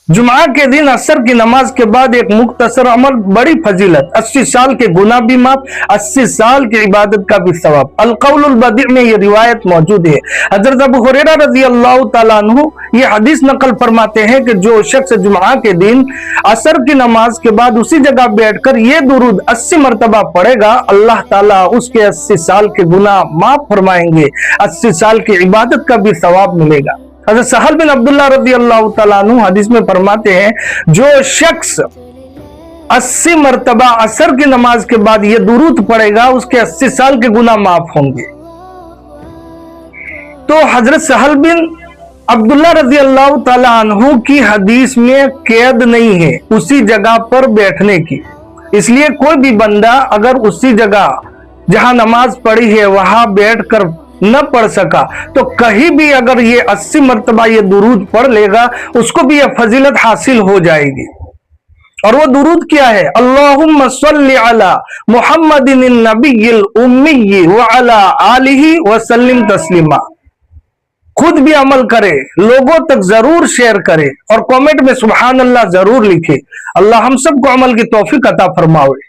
जुमा के दिन असर की नमाज के बाद एक मुख्तसर अमल, बड़ी फजीलत, 80 साल के गुनाह भी माफ, 80 साल की इबादत का भी सवाब। अल-कौलुल बदी में ये रिवायत मौजूद है। हजरत अबू हुरैरा रज़ी अल्लाह तआला अन्हु ये हदीस नकल फरमाते हैं कि जो शख्स जुमा के दिन असर की नमाज के बाद उसी जगह बैठकर ये दुरूद 80 मरतबा पढ़ेगा, अल्लाह ताला उसके 80 साल के गुनाह माफ फरमाएंगे, 80 साल की इबादत का भी सवाब मिलेगा। हज़रत सहल बिन अब्दुल्लाह रज़ी अल्लाह तआला अन्हु हदीस में फरमाते हैं, जो शख्स 80 मरतबा असर की नमाज के बाद ये दुरूद पढ़ेगा, उसके 80 साल के गुनाह माफ होंगे। तो हजरत सहल बिन अब्दुल्लाह रज़ी अल्लाह तआला अन्हु की हदीस में कैद नहीं है उसी जगह पर बैठने की, इसलिए कोई भी बंदा अगर उसी जगह जहां नमाज पढ़ी है वहां बैठकर न पढ़ सका तो कहीं भी अगर ये 80 मरतबा ये दुरूद पढ़ लेगा, उसको भी यह फजीलत हासिल हो जाएगी। और वो दुरूद क्या है? अल्लाहुम्मा सल्लि अला मुहम्मदिन नबिय्यिल उम्मी व अला आलिहि व सल्लिम तस्लीमा। खुद भी अमल करे, लोगों तक जरूर शेयर करे और कमेंट में सुभान अल्लाह जरूर लिखे। अल्लाह हम सबको अमल की तौफीक अता फरमावे।